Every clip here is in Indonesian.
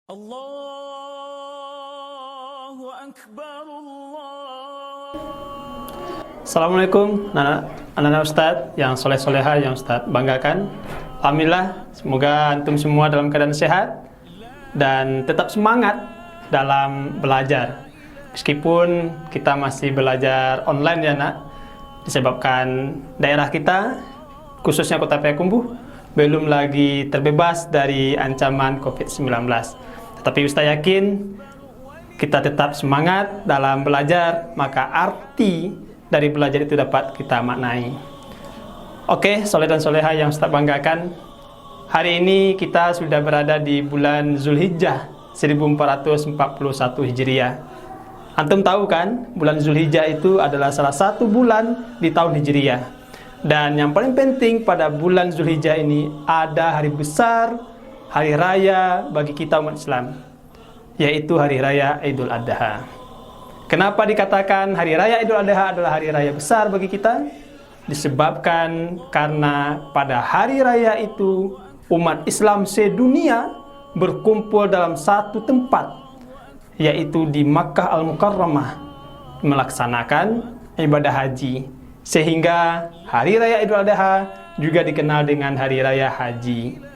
Allahu Akbar Assalamualaikum anak-anak Ustadz yang soleh-soleha yang Ustadz banggakan. Alhamdulillah, semoga antum semua dalam keadaan sehat dan tetap semangat dalam belajar. Meskipun kita masih belajar online ya nak, disebabkan daerah kita, khususnya Kota Payakumbuh, belum lagi terbebas dari ancaman COVID-19. Tetapi Ustaz yakin kita tetap semangat dalam belajar, maka arti dari belajar itu dapat kita maknai. Oke, soleh dan soleha yang Ustaz banggakan, hari ini kita sudah berada di bulan Zulhijjah 1441 Hijriah. Antum tahu kan, bulan Zulhijjah itu adalah salah satu bulan di tahun Hijriah. Dan yang paling penting pada bulan Zulhijjah ini ada hari besar, hari raya bagi kita umat Islam, yaitu hari raya Idul Adha. Kenapa dikatakan hari raya Idul Adha adalah hari raya besar bagi kita? Disebabkan karena pada hari raya itu umat Islam sedunia berkumpul dalam satu tempat, yaitu di Makkah Al-Mukarramah, melaksanakan ibadah haji. Sehingga hari raya Idul Adha juga dikenal dengan hari raya haji.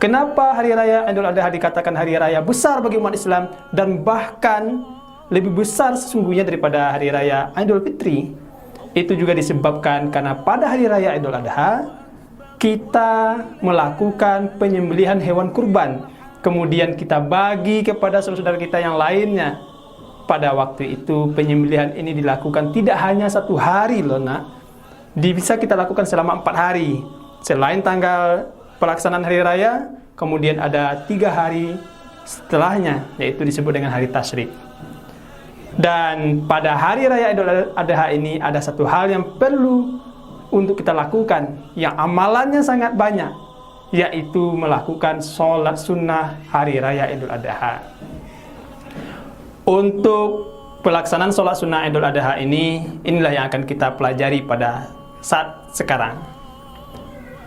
Kenapa hari raya Idul Adha dikatakan hari raya besar bagi umat Islam dan bahkan lebih besar sesungguhnya daripada hari raya Idul Fitri? Itu juga disebabkan karena pada hari raya Idul Adha kita melakukan penyembelihan hewan kurban, kemudian kita bagi kepada saudara-saudara kita yang lainnya. Pada waktu itu penyembelihan ini dilakukan tidak hanya satu hari loh nak, bisa kita lakukan selama 4 hari. Selain tanggal pelaksanaan hari raya, kemudian ada 3 hari setelahnya, yaitu disebut dengan hari tasyrik. Dan pada hari raya Idul Adha ini ada satu hal yang perlu untuk kita lakukan, yang amalannya sangat banyak, yaitu melakukan sholat sunnah hari raya Idul Adha. Untuk pelaksanaan sholat sunnah Idul Adha inilah yang akan kita pelajari pada saat sekarang.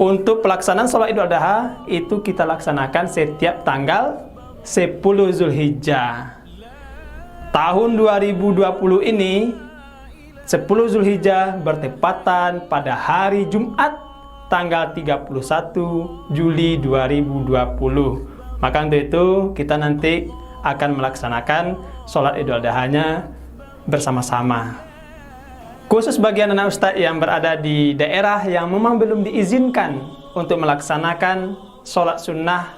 Untuk pelaksanaan sholat Idul Adha itu kita laksanakan setiap tanggal 10 Zulhijjah. Tahun 2020 ini 10 Zulhijjah bertepatan pada hari Jumat tanggal 31 Juli 2020. Maka untuk itu kita nanti akan melaksanakan sholat Idul Adha-nya bersama-sama. Khusus bagi anak-anak Ustadz yang berada di daerah yang memang belum diizinkan untuk melaksanakan sholat sunnah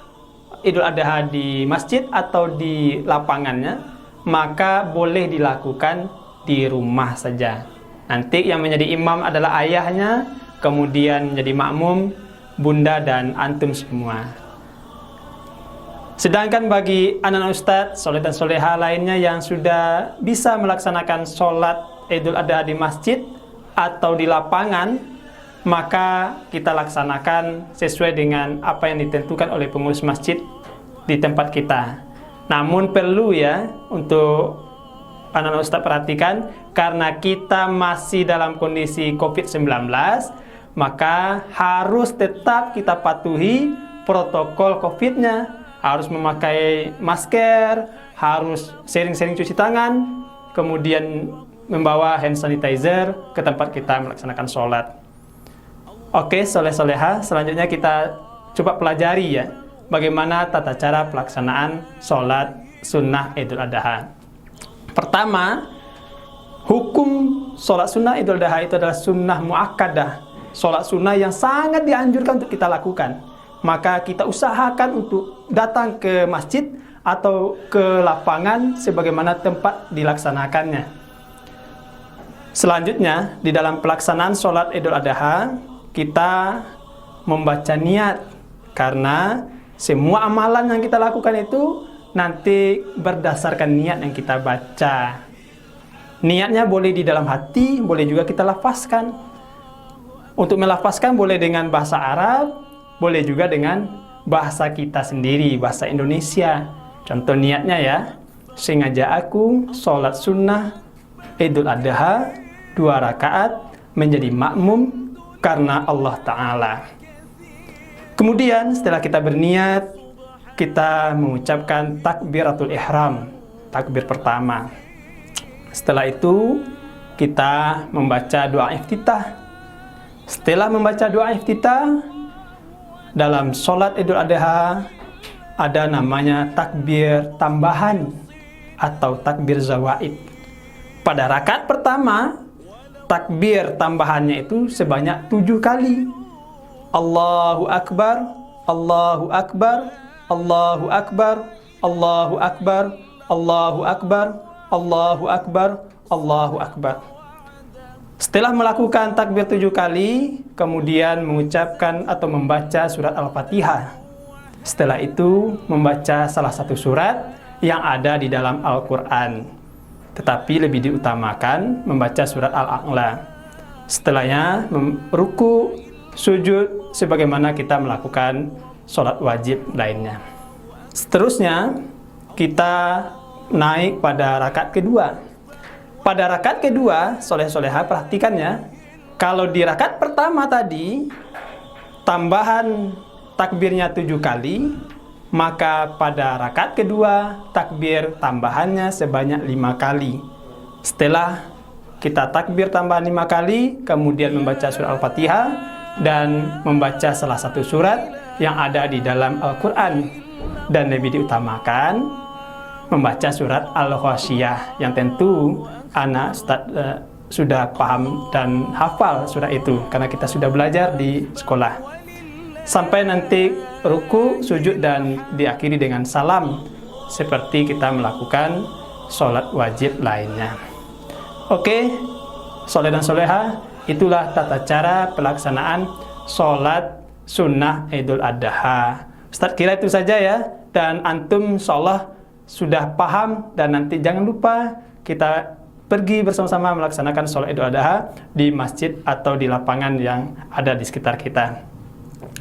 Idul Adha di masjid atau di lapangannya, maka boleh dilakukan di rumah saja. Nanti yang menjadi imam adalah ayahnya, kemudian menjadi makmum bunda dan antum semua. Sedangkan bagi anak-anak Ustadz, soleh dan soleha lainnya yang sudah bisa melaksanakan sholat Idul Adha di masjid atau di lapangan, maka kita laksanakan sesuai dengan apa yang ditentukan oleh pengurus masjid di tempat kita. Namun perlu ya untuk anak-anak Ustadz perhatikan, karena kita masih dalam kondisi COVID-19, maka harus tetap kita patuhi protokol COVID-nya. Harus memakai masker, harus sering-sering cuci tangan, kemudian membawa hand sanitizer ke tempat kita melaksanakan sholat. Oke, soleh-soleha, selanjutnya kita coba pelajari ya, bagaimana tata cara pelaksanaan sholat sunnah Idul Adha. Pertama, hukum sholat sunnah Idul Adha itu adalah sunnah muakkadah, sholat sunnah yang sangat dianjurkan untuk kita lakukan. Maka kita usahakan untuk datang ke masjid atau ke lapangan sebagaimana tempat dilaksanakannya. Selanjutnya, di dalam pelaksanaan sholat Idul Adha, kita membaca niat, karena semua amalan yang kita lakukan itu nanti berdasarkan niat yang kita baca. Niatnya boleh di dalam hati, boleh juga kita lafazkan. Untuk melafazkan boleh dengan bahasa Arab, boleh juga dengan bahasa kita sendiri, bahasa Indonesia. Contoh niatnya ya, sengaja aku sholat sunnah Idul Adha 2 rakaat menjadi makmum karena Allah Ta'ala. Kemudian setelah kita berniat, kita mengucapkan takbiratul ihram, takbir pertama. Setelah itu kita membaca doa iftitah. Setelah membaca doa iftitah, dalam sholat Idul Adha ada namanya takbir tambahan atau takbir zawaid. Pada rakaat pertama, takbir tambahannya itu sebanyak 7 kali. Allahu Akbar, Allahu Akbar, Allahu Akbar, Allahu Akbar, Allahu Akbar, Allahu Akbar, Allahu Akbar. Setelah melakukan takbir 7 kali, kemudian mengucapkan atau membaca surat Al-Fatihah. Setelah itu membaca salah satu surat yang ada di dalam Al-Quran. Tetapi lebih diutamakan membaca surat Al-A'la. Setelahnya ruku, sujud, sebagaimana kita melakukan sholat wajib lainnya. Seterusnya kita naik pada rakaat kedua. Pada rakaat kedua, soleh-soleha perhatikannya, kalau di rakaat pertama tadi tambahan takbirnya 7 kali, maka pada rakaat kedua takbir tambahannya sebanyak 5 kali. Setelah kita takbir tambahan 5 kali, kemudian membaca surat Al-Fatihah dan membaca salah satu surat yang ada di dalam Al-Quran. Dan lebih diutamakan membaca surat Al-Ghasyiyah, yang tentu anak sudah paham dan hafal surat itu karena kita sudah belajar di sekolah. Sampai nanti ruku, sujud, dan diakhiri dengan salam seperti kita melakukan sholat wajib lainnya. Oke, soleh dan soleha, itulah tata cara pelaksanaan sholat sunnah Idul Adha. Ustaz kira itu saja ya, dan antum insyaallah sudah paham, dan nanti jangan lupa kita pergi bersama-sama melaksanakan sholat Idul Adha di masjid atau di lapangan yang ada di sekitar kita.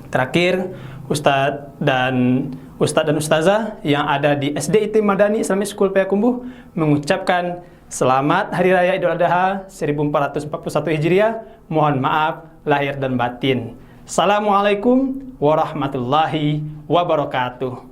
Terakhir, Ustadz dan Ustazah yang ada di SDIT Madani Islamic School Payakumbuh mengucapkan selamat Hari Raya Idul Adha 1441 Hijriah. Mohon maaf lahir dan batin. Assalamualaikum warahmatullahi wabarakatuh.